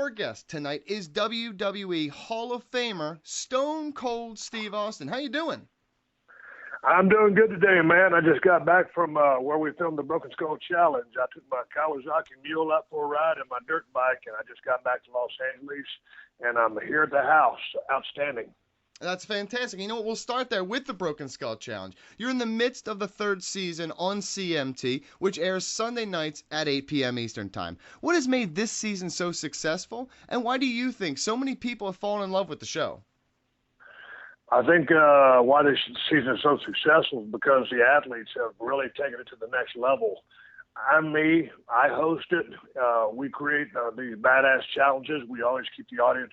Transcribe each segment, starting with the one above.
our guest tonight is WWE Hall of Famer Stone Cold Steve Austin. How you doing? I'm doing good today, man. I just got back from where we filmed the Broken Skull Challenge. I took my Kawasaki Mule out for a ride and my dirt bike, and I just got back to Los Angeles, and I'm here at the house. Outstanding. That's fantastic. You know what? We'll start there with the Broken Skull Challenge. You're in the midst of the third season on CMT, which airs Sunday nights at 8 p.m. Eastern Time. What has made this season so successful, and why do you think so many people have fallen in love with the show? I think why this season is so successful is because the athletes have really taken it to the next level. I host it. We create these badass challenges. We always keep the audience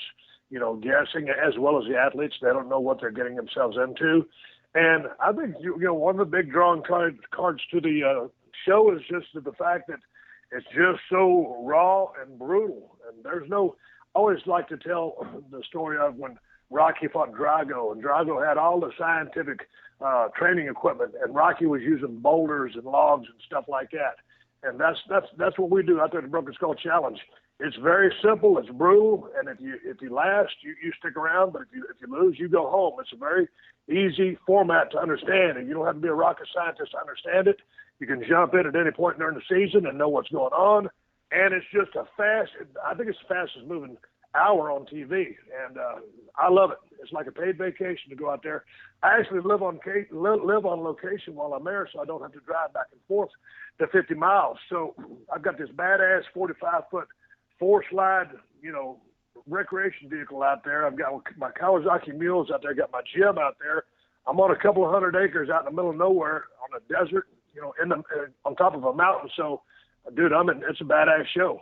guessing, as well as the athletes. They don't know what they're getting themselves into. And I think, one of the big drawing cards to the show is just the fact that it's just so raw and brutal. And I always like to tell the story of when Rocky fought Drago, and Drago had all the scientific training equipment, and Rocky was using boulders and logs and stuff like that. And that's what we do out there at the Broken Skull Challenge. It's very simple. It's brutal, and if you last, you stick around. But if you lose, you go home. It's a very easy format to understand, and you don't have to be a rocket scientist to understand it. You can jump in at any point during the season and know what's going on. And it's just I think it's the fastest moving hour on TV, and I love it. It's like a paid vacation to go out there. I actually live on location while I'm there, so I don't have to drive back and forth to 50 miles. So I've got this badass 45-foot four-slide, recreation vehicle out there. I've got my Kawasaki Mules out there. I've got my gym out there. I'm on a couple of 100 acres out in the middle of nowhere on a desert, on top of a mountain. So, dude, it's a badass show.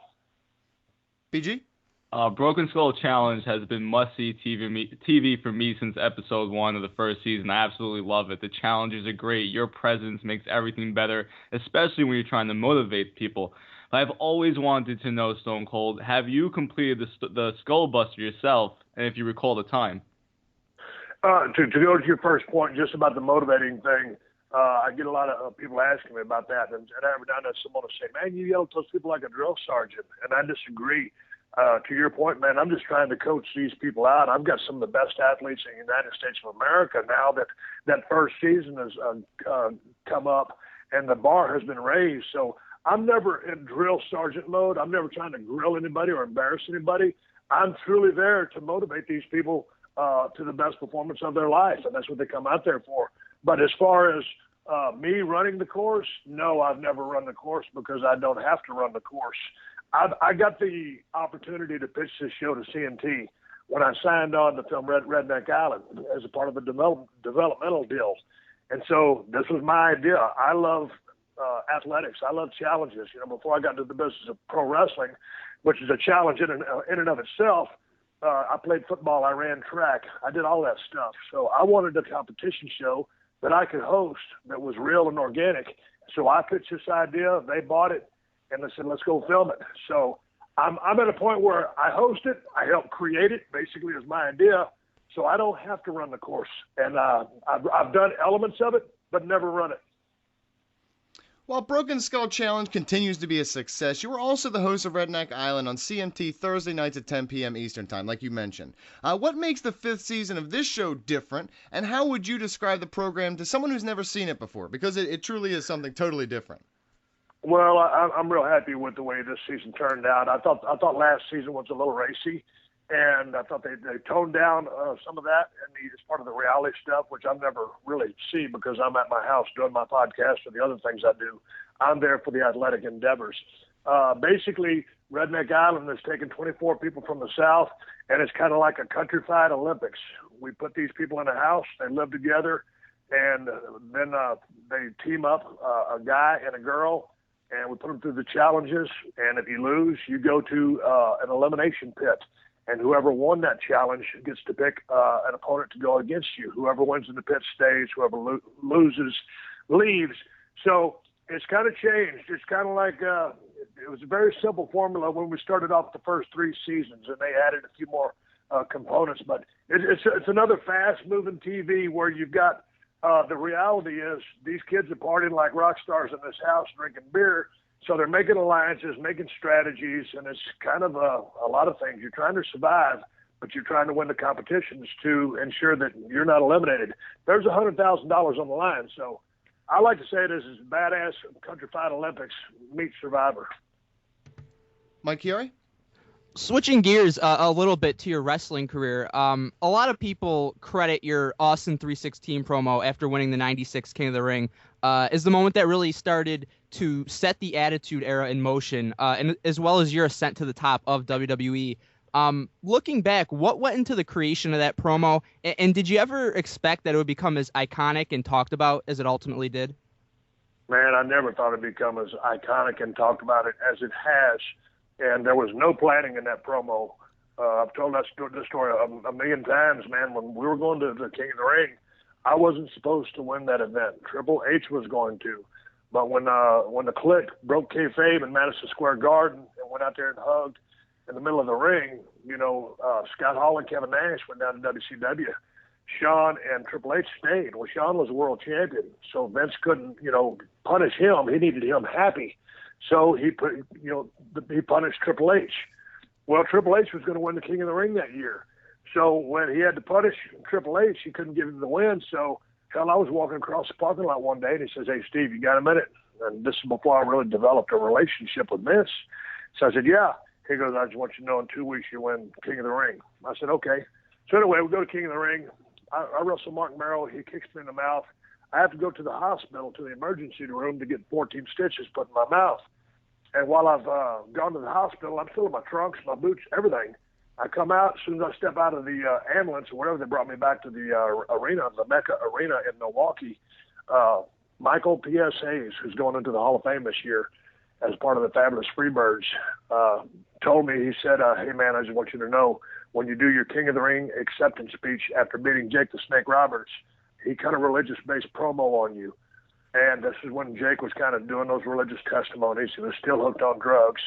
BG? Broken Skull Challenge has been must-see TV for me since episode 1 of the first season. I absolutely love it. The challenges are great. Your presence makes everything better, especially when you're trying to motivate people. I've always wanted to know, Stone Cold, have you completed the Skull Buster yourself, and if you recall the time? To go to your first point, just about the motivating thing, I get a lot of people asking me about that, and every now and then someone will say, man, you yell at those people like a drill sergeant, and I disagree. To your point, man, I'm just trying to coach these people out. I've got some of the best athletes in the United States of America now that first season has come up, and the bar has been raised. So I'm never in drill sergeant mode. I'm never trying to grill anybody or embarrass anybody. I'm truly there to motivate these people to the best performance of their life, and that's what they come out there for. But as far as me running the course, no, I've never run the course because I don't have to run the course. I got the opportunity to pitch this show to CMT when I signed on to film Redneck Island as a part of a developmental deal. And so this was my idea. I love athletics. I love challenges. Before I got into the business of pro wrestling, which is a challenge in and of itself, I played football. I ran track. I did all that stuff. So I wanted a competition show that I could host that was real and organic. So I pitched this idea. They bought it. And they said, let's go film it. So I'm at a point where I host it. I help create it, basically, is my idea. So I don't have to run the course. And I've done elements of it, but never run it. While Broken Skull Challenge continues to be a success, you are also the host of Redneck Island on CMT Thursday nights at 10 p.m. Eastern Time, like you mentioned. What makes the 5th season of this show different, and how would you describe the program to someone who's never seen it before? Because it truly is something totally different. Well, I'm real happy with the way this season turned out. I thought last season was a little racy, and I thought they toned down some of that as part of the reality stuff, which I never really see because I'm at my house doing my podcast or the other things I do. I'm there for the athletic endeavors. Basically, Redneck Island has taken 24 people from the South, and it's kind of like a countrified Olympics. We put these people in a house, they live together, and then they team up, a guy and a girl, and we put them through the challenges. And if you lose, you go to an elimination pit. And whoever won that challenge gets to pick an opponent to go against you. Whoever wins in the pit stays. Whoever loses leaves. So it's kind of changed. It's kind of like it was a very simple formula when we started off the first 3 seasons, and they added a few more components. But it's another fast-moving TV where you've got the reality is these kids are partying like rock stars in this house, drinking beer, So they're making alliances, making strategies, and it's kind of a lot of things. You're trying to survive, but you're trying to win the competitions to ensure that you're not eliminated. There's $100,000 on the line. So I like to say this is badass country fight Olympics meet Survivor. Mike Chiari? Switching gears a little bit to your wrestling career, a lot of people credit your Austin 316 promo after winning the 96 King of the Ring as the moment that really started to set the Attitude Era in motion, and as well as your ascent to the top of WWE. Looking back, what went into the creation of that promo, and did you ever expect that it would become as iconic and talked about as it ultimately did? Man, I never thought it'd become as iconic and talked about it as it has. And there was no planning in that promo. I've told that story a million times, man. When we were going to the King of the Ring, I wasn't supposed to win that event. Triple H was going to. But when the Clique broke kayfabe in Madison Square Garden and went out there and hugged in the middle of the ring, Scott Hall and Kevin Nash went down to WCW. Shawn and Triple H stayed. Well, Shawn was a world champion, so Vince couldn't, punish him. He needed him happy. So he punished Triple H. Well, Triple H was going to win the King of the Ring that year. So when he had to punish Triple H, he couldn't give him the win. So, I was walking across the parking lot one day, and he says, "Hey, Steve, you got a minute?" And this is before I really developed a relationship with Vince. So I said, "Yeah." He goes, "I just want you to know in 2 weeks you win King of the Ring." I said, "Okay." So anyway, we go to King of the Ring. I wrestle Mark Merrill. He kicks me in the mouth. I have to go to the hospital, to the emergency room, to get 14 stitches put in my mouth. And while I've gone to the hospital, I'm still in my trunks, my boots, everything. I come out, as soon as I step out of the ambulance or whatever, they brought me back to the arena, the Mecca Arena in Milwaukee. Michael P.S. Hayes, who's going into the Hall of Fame this year as part of the Fabulous Freebirds, told me, he said, "Hey, man, I just want you to know, when you do your King of the Ring acceptance speech after beating Jake the Snake Roberts, he cut a religious-based promo on you." And this is when Jake was kind of doing those religious testimonies. He was still hooked on drugs.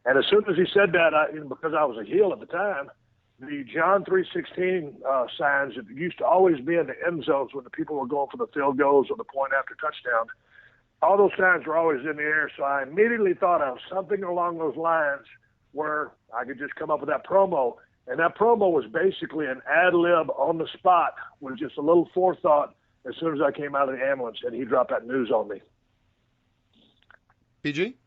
And as soon as he said that, because I was a heel at the time, the John 3:16 signs that used to always be in the end zones when the people were going for the field goals or the point after touchdown, all those signs were always in the air. So I immediately thought of something along those lines where I could just come up with that promo. And that promo was basically an ad-lib on the spot with just a little forethought as soon as I came out of the ambulance, and he dropped that news on me. PG?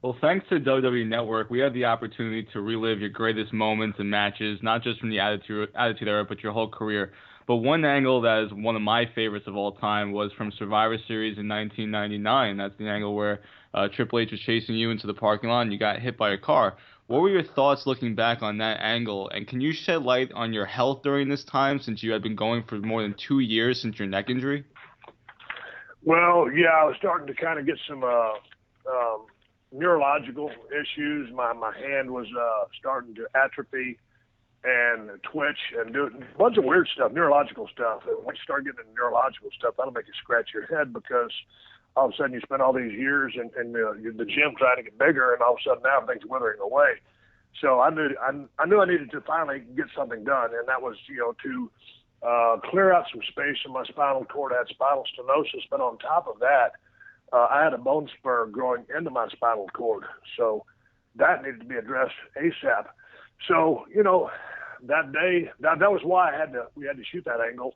Well, thanks to WWE Network, we had the opportunity to relive your greatest moments and matches, not just from the Attitude Era, but your whole career. But one angle that is one of my favorites of all time was from Survivor Series in 1999. That's the angle where Triple H was chasing you into the parking lot and you got hit by a car. What were your thoughts looking back on that angle? And can you shed light on your health during this time, since you had been going for more than 2 years since your neck injury? Well, yeah, I was starting to kind of get some neurological issues. My hand was starting to atrophy and twitch and do a bunch of weird stuff, neurological stuff. And once you start getting into neurological stuff, that'll make you scratch your head, because all of a sudden you spend all these years in the gym trying to get bigger, and all of a sudden now everything's withering away. So I knew I needed to finally get something done, and that was, to clear out some space in my spinal cord. I had spinal stenosis, but on top of that, I had a bone spur growing into my spinal cord. So that needed to be addressed ASAP. So, that day, that was why we had to shoot that angle.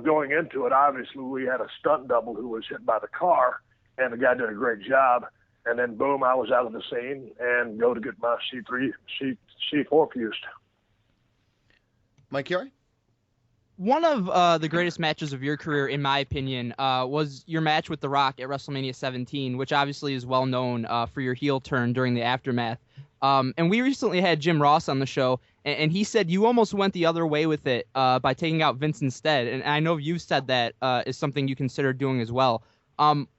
Going into it, obviously, we had a stunt double who was hit by the car, and the guy did a great job. And then, boom, I was out of the scene and go to get my C4 fused. Mike Chiari? One of the greatest matches of your career, in my opinion, was your match with The Rock at WrestleMania 17, which obviously is well known for your heel turn during the aftermath. And we recently had Jim Ross on the show, and he said you almost went the other way with it by taking out Vince instead. And I know you've said that is something you consider doing as well.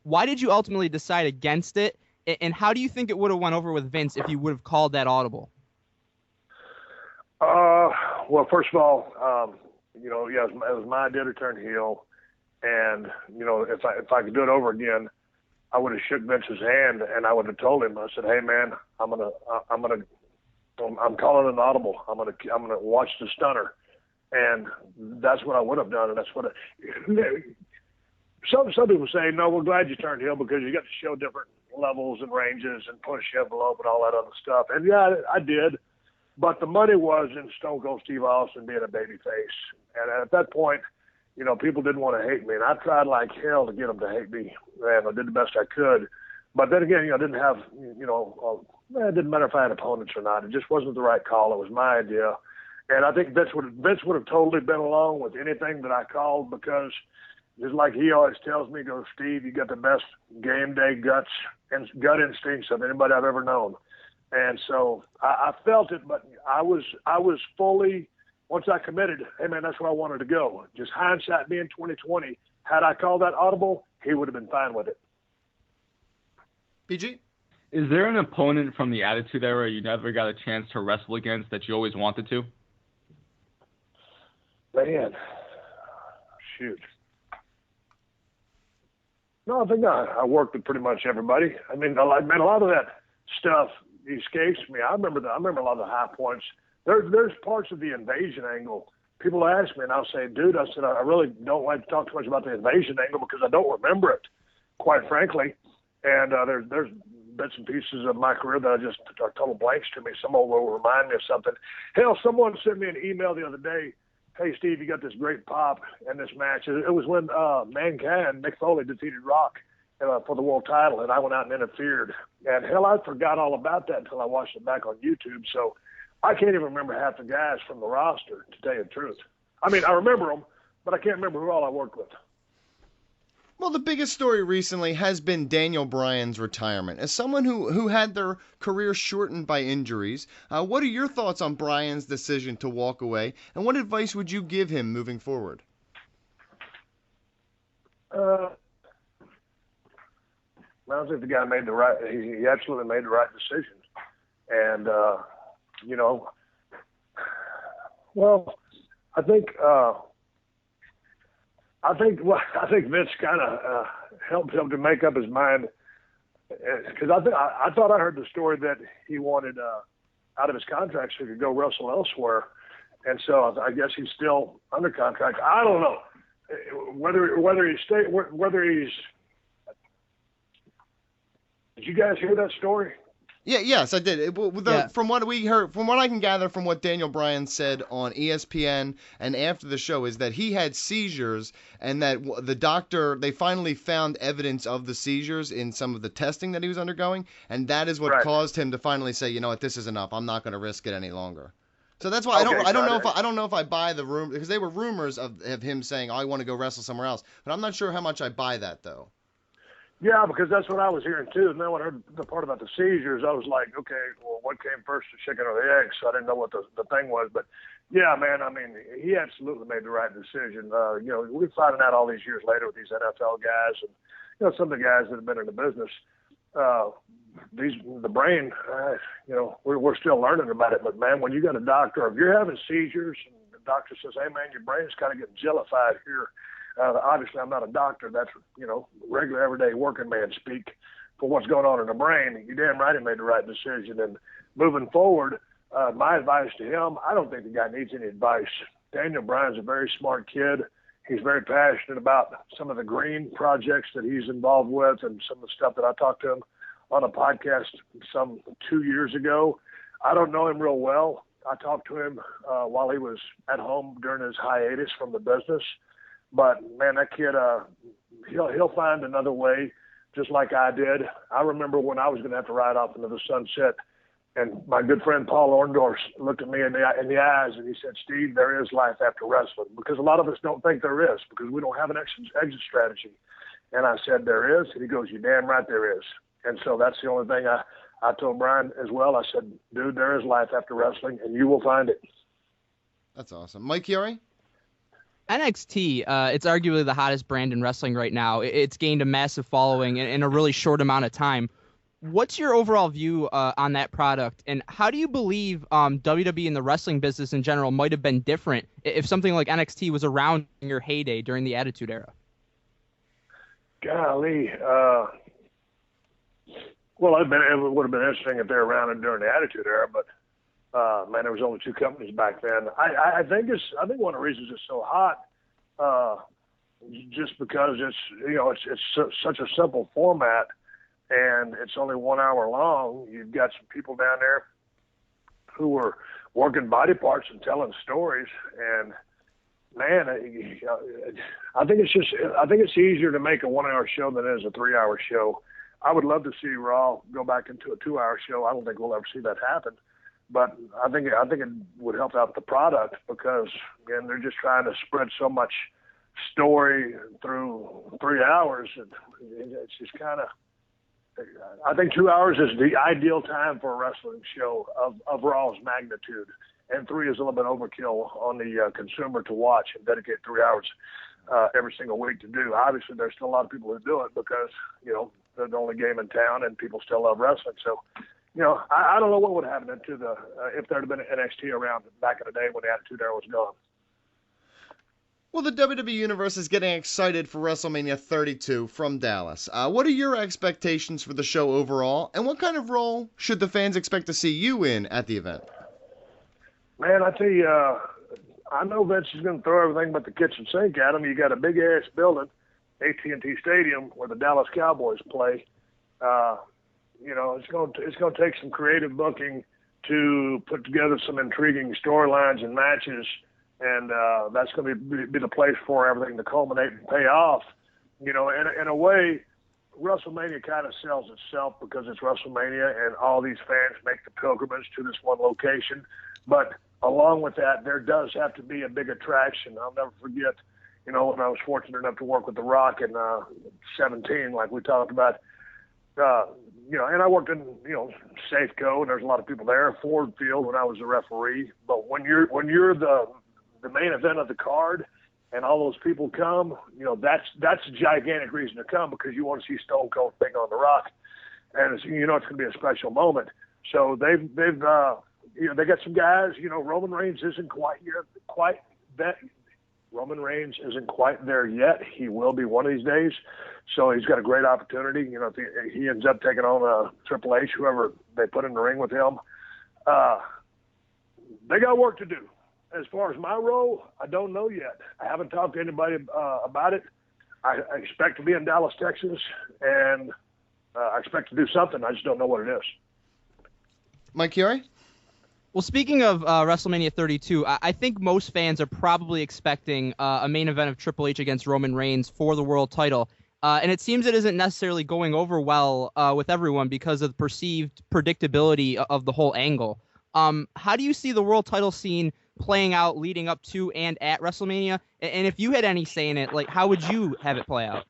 Why did you ultimately decide against it? And how do you think it would have went over with Vince if you would have called that audible? Well, first of all, yeah, it was my idea to turn heel. And, if I could do it over again, I would have shook Vince's hand and I would have told him, I said, "Hey man, I'm calling an audible. I'm gonna watch the stunner." And that's what I would have done. And that's some people say, "No, we're glad you turned heel because you got to show different, levels and ranges and push envelope and all that other stuff. And yeah, I did. But the money was in Stone Cold Steve Austin being a babyface. And at that point, you know, people didn't want to hate me. And I tried like hell to get them to hate me. And I did the best I could. But then again, you know, I didn't have, you know, it didn't matter if I had opponents or not. It just wasn't the right call. It was my idea. And I think Vince would have totally been along with anything that I called, because just like he always tells me, goes, Steve, you got the best game day guts and gut instincts of anybody I've ever known. And so I felt it, but I was fully, once I committed, hey man, that's where I wanted to go. Just hindsight being 2020, had I called that audible, he would have been fine with it. PG? Is there an opponent from the Attitude Era you never got a chance to wrestle against that you always wanted to? Man, shoot. No, I think I worked with pretty much everybody. I mean, a lot of that stuff escapes me. I remember a lot of the high points. There's parts of the invasion angle. People ask me, and I'll say, dude, I said, I really don't like to talk too much about the invasion angle because I don't remember it, quite frankly. And there's bits and pieces of my career that are total blanks to me. Someone will remind me of something. Hell, someone sent me an email the other day. Hey, Steve, you got this great pop in this match. It was when Mankind, Mick Foley, defeated Rock for the world title, and I went out and interfered. And hell, I forgot all about that until I watched it back on YouTube. So I can't even remember half the guys from the roster, to tell you the truth. I mean, I remember them, but I can't remember who all I worked with. Well, the biggest story recently has been Daniel Bryan's retirement. As someone who had their career shortened by injuries, what are your thoughts on Bryan's decision to walk away, and what advice would you give him moving forward? I think the guy made he absolutely made the right decision. And, you know, well, I think Vince kind of helped him to make up his mind, because I thought I heard the story that he wanted out of his contract so he could go wrestle elsewhere, and so I guess he's still under contract. I don't know whether he's. Did you guys hear that story? Yeah, yes, I did. From what we heard, from what I can gather from what Daniel Bryan said on ESPN and after the show, is that he had seizures, and that the doctor, they finally found evidence of the seizures in some of the testing that he was undergoing, and that is what caused him to finally say, you know what, this is enough. I'm not going to risk it any longer. So that's why I don't know if I buy the rumor, because they were rumors of him saying, oh, I want to go wrestle somewhere else, but I'm not sure how much I buy that though. Yeah, because that's what I was hearing too. And then when I heard the part about the seizures, I was like, okay, well, what came first, the chicken or the egg? So I didn't know what the thing was. But yeah, man, I mean, he absolutely made the right decision. You know, we're finding out all these years later with these NFL guys, and you know, some of the guys that have been in the business. The brain, you know, we're still learning about it. But man, when you got a doctor, if you're having seizures, and the doctor says, hey man, your brain's kind of getting jellified here. Obviously, I'm not a doctor. That's, you know, regular, everyday working man speak for what's going on in the brain. You're damn right he made the right decision. And moving forward, my advice to him, I don't think the guy needs any advice. Daniel Bryan's a very smart kid. He's very passionate about some of the green projects that he's involved with and some of the stuff that I talked to him on a podcast some 2 years ago. I don't know him real well. I talked to him while he was at home during his hiatus from the business. But man, that kid, he'll find another way, just like I did. I remember when I was going to have to ride off into the sunset, and my good friend Paul Orndorff looked at me in the eyes and he said, Steve, there is life after wrestling, because a lot of us don't think there is, because we don't have an exit strategy. And I said, there is. And he goes, you're damn right there is. And so that's the only thing I told Bryan as well. I said, dude, there is life after wrestling, and you will find it. That's awesome. Mike Chiari? NXT, it's arguably the hottest brand in wrestling right now. It's gained a massive following in a really short amount of time. What's your overall view on that product, and how do you believe WWE and the wrestling business in general might have been different if something like NXT was around in your heyday during the Attitude Era? Golly. Well, it would have been interesting if they were around during the Attitude Era, but man, there was only two companies back then. I think one of the reasons it's so hot, just because it's such a simple format, and it's only 1 hour long. You've got some people down there who are working body parts and telling stories. And man, I think it's easier to make a 1 hour show than it is a 3 hour show. I would love to see Raw go back into a 2 hour show. I don't think we'll ever see that happen, but I think it would help out the product because again, they're just trying to spread so much story through 3 hours. It's just kind of, I think 2 hours is the ideal time for a wrestling show of Raw's magnitude. And 3 is a little bit overkill on the consumer to watch and dedicate 3 hours every single week to do. Obviously, there's still a lot of people who do it because, they're the only game in town and people still love wrestling. So, I don't know what would happen to if there had been an NXT around back in the day when the Attitude Era was gone. Well, the WWE Universe is getting excited for WrestleMania 32 from Dallas. What are your expectations for the show overall, and what kind of role should the fans expect to see you in at the event? Man, I tell you, I know Vince is going to throw everything but the kitchen sink at him. You got a big-ass building, AT&T Stadium, where the Dallas Cowboys play. It's going to take some creative booking to put together some intriguing storylines and matches, and that's going to be the place for everything to culminate and pay off. In a way, WrestleMania kind of sells itself because it's WrestleMania, and all these fans make the pilgrimage to this one location. But along with that, there does have to be a big attraction. I'll never forget, when I was fortunate enough to work with The Rock in 17, like we talked about, and I worked in, Safeco, and there's a lot of people there, Ford Field when I was a referee. But when you're the main event of the card and all those people come, that's a gigantic reason to come because you want to see Stone Cold take on The Rock. And it's going to be a special moment. So they've they got some guys, Roman Reigns isn't quite that. Roman Reigns isn't quite there yet. He will be one of these days. So he's got a great opportunity. If he ends up taking on Triple H, whoever they put in the ring with him, they got work to do. As far as my role, I don't know yet. I haven't talked to anybody about it. I expect to be in Dallas, Texas, and I expect to do something. I just don't know what it is. Mike Chiari? Well, speaking of WrestleMania 32, I think most fans are probably expecting a main event of Triple H against Roman Reigns for the world title. And it seems it isn't necessarily going over well with everyone because of the perceived predictability of the whole angle. How do you see the world title scene playing out leading up to and at WrestleMania? And if you had any say in it, how would you have it play out?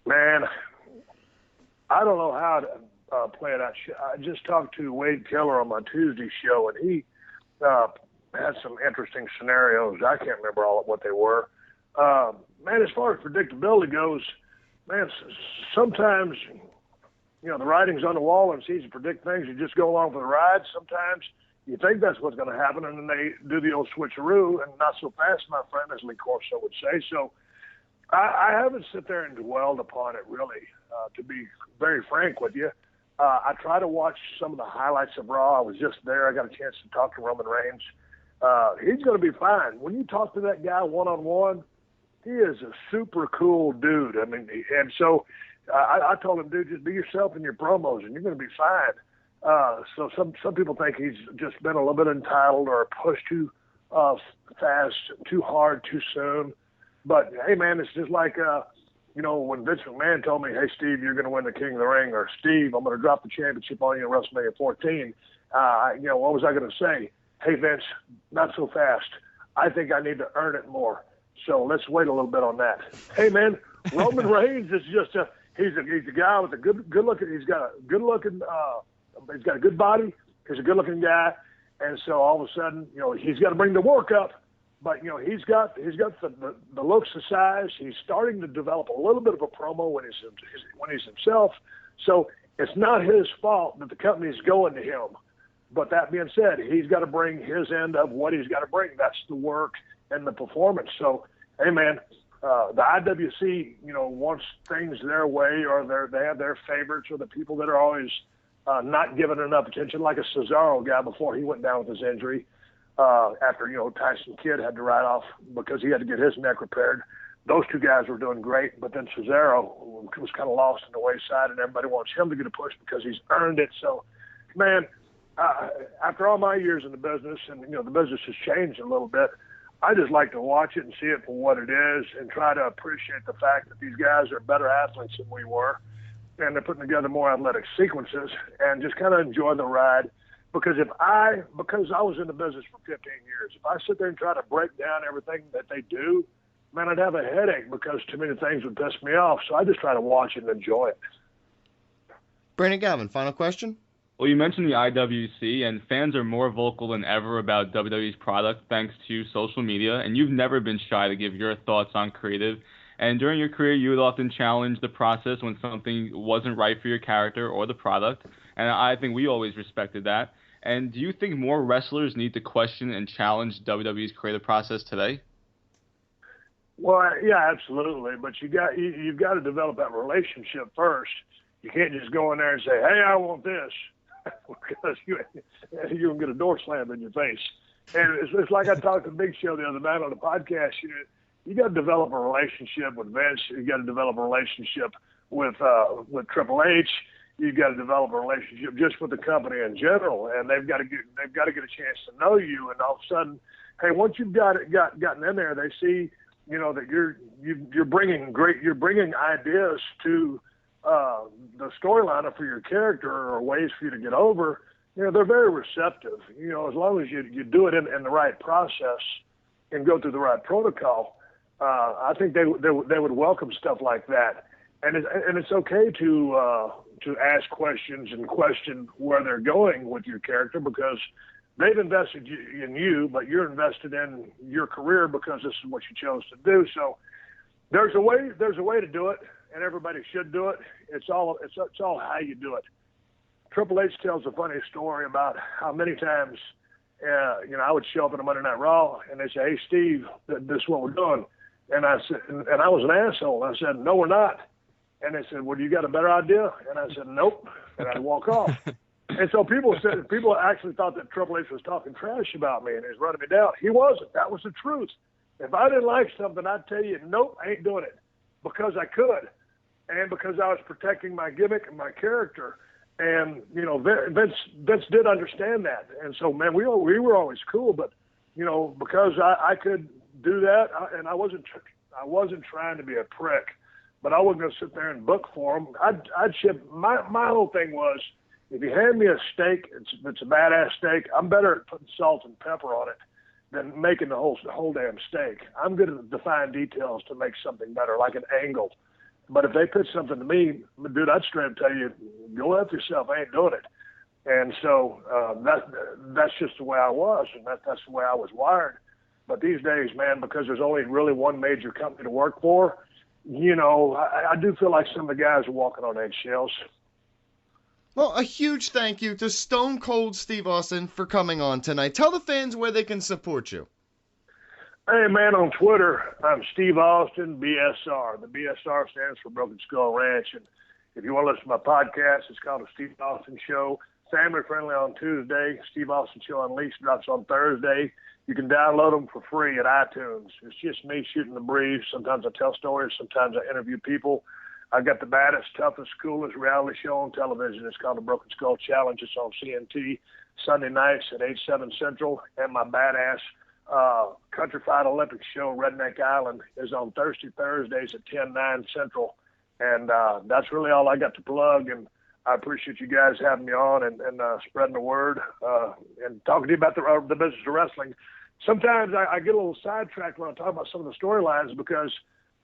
Man, I don't know how to play it out. I just talked to Wade Keller on my Tuesday show, and he had some interesting scenarios. I can't remember all of what they were. Man, as far as predictability goes, man, sometimes, the writing's on the wall and it's easy to predict things. You just go along for the ride. Sometimes you think that's what's going to happen, and then they do the old switcheroo, and not so fast, my friend, as Lee Corso would say. So I haven't sit there and dwelled upon it, really, to be very frank with you. I try to watch some of the highlights of Raw. I was just there. I got a chance to talk to Roman Reigns. He's going to be fine. When you talk to that guy one-on-one, he is a super cool dude. I mean, and so I told him, dude, just be yourself in your promos, and you're going to be fine. So some people think he's just been a little bit entitled or pushed too fast, too hard, too soon. But, hey, man, it's just like when Vince McMahon told me, hey, Steve, you're going to win the King of the Ring, or Steve, I'm going to drop the championship on you in WrestleMania 14, what was I going to say? Hey, Vince, not so fast. I think I need to earn it more. So let's wait a little bit on that. Hey, man, Roman Reigns is just he's a guy with a good looking. He's got a good looking. He's got a good body. He's a good looking guy, and so all of a sudden, he's got to bring the work up. But he's got the looks, the size. He's starting to develop a little bit of a promo when he's himself. So it's not his fault that the company's going to him. But that being said, he's got to bring his end of what he's got to bring. That's the work and the performance. So, hey, man, the IWC, wants things their way, or they have their favorites, or the people that are always not given enough attention, like a Cesaro guy before he went down with his injury. After, Tyson Kidd had to ride off because he had to get his neck repaired. those two guys were doing great, but then Cesaro was kind of lost in the wayside, and everybody wants him to get a push because he's earned it. So, man, after all my years in the business, and the business has changed a little bit, I just like to watch it and see it for what it is, and try to appreciate the fact that these guys are better athletes than we were, and they're putting together more athletic sequences, and just kind of enjoy the ride. Because I was in the business for 15 years, if I sit there and try to break down everything that they do, man, I'd have a headache because too many things would piss me off. So I just try to watch it and enjoy it. Brandon Galvin, final question? Well, you mentioned the IWC, and fans are more vocal than ever about WWE's product thanks to social media, and you've never been shy to give your thoughts on creative. And during your career, you would often challenge the process when something wasn't right for your character or the product, and I think we always respected that. And do you think more wrestlers need to question and challenge WWE's creative process today? Well, yeah, absolutely. But you've got to develop that relationship first. You can't just go in there and say, "Hey, I want this," because you're gonna get a door slammed in your face. And it's like I talked to Big Show the other night on the podcast. You got to develop a relationship with Vince. You got to develop a relationship with Triple H. You've got to develop a relationship just with the company in general, and they've got to get a chance to know you. And all of a sudden, hey, once you've gotten in there, they see that you're bringing ideas to the storyline for your character or ways for you to get over. They're very receptive. As long as you do it in the right process and go through the right protocol, I think they would welcome stuff like that. And it's okay to ask questions and question where they're going with your character, because they've invested in you, but you're invested in your career because this is what you chose to do. So there's a way to do it, and everybody should do it. It's all how you do it. Triple H tells a funny story about how many times I would show up in a Monday Night Raw and they say, "Hey Steve, this is what we're doing," and I said, and I was an asshole. I said, "No, we're not." And they said, "Well, do you got a better idea?" And I said, "Nope." And I'd walk off. And so people actually thought that Triple H was talking trash about me and he was running me down. He wasn't. That was the truth. If I didn't like something, I'd tell you, "Nope, I ain't doing it," because I could, and because I was protecting my gimmick and my character. And Vince did understand that. And so, man, we were always cool. But because I could do that, and I wasn't trying to be a prick. But I wasn't going to sit there and book for them. I'd ship. My whole thing was, if you hand me a steak, it's a badass steak, I'm better at putting salt and pepper on it than making the whole damn steak. I'm good at the fine details to make something better, like an angle. But if they pitch something to me, dude, I'd straight up tell you, go F yourself. I ain't doing it. And so that's just the way I was, and that's the way I was wired. But these days, man, because there's only really one major company to work for, I do feel like some of the guys are walking on eggshells. Well, a huge thank you to Stone Cold Steve Austin for coming on tonight. Tell the fans where they can support you. Hey, man, on Twitter, I'm Steve Austin, BSR. The BSR stands for Broken Skull Ranch. And if you want to listen to my podcast, it's called The Steve Austin Show. Family friendly on Tuesday. Steve Austin Show Unleashed drops on Thursday. You can download them for free at iTunes. It's just me shooting the breeze. Sometimes I tell stories. Sometimes I interview people. I've got the baddest, toughest, coolest reality show on television. It's called the Broken Skull Challenge. It's on CNT Sunday nights at 8, 7 Central. And my badass Countrified Olympics show, Redneck Island, is on Thursdays at 10, 9 Central. And that's really all I got to plug. And I appreciate you guys having me on and spreading the word and talking to you about the business of wrestling. Sometimes I get a little sidetracked when I talk about some of the storylines because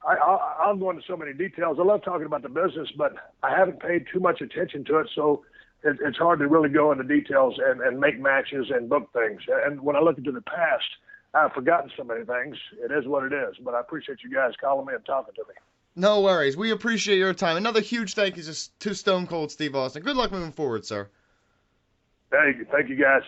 I'll go into so many details. I love talking about the business, but I haven't paid too much attention to it, so it's hard to really go into details and make matches and book things. And when I look into the past, I've forgotten so many things. It is what it is, but I appreciate you guys calling me and talking to me. No worries. We appreciate your time. Another huge thank you to Stone Cold Steve Austin. Good luck moving forward, sir. Thank you guys.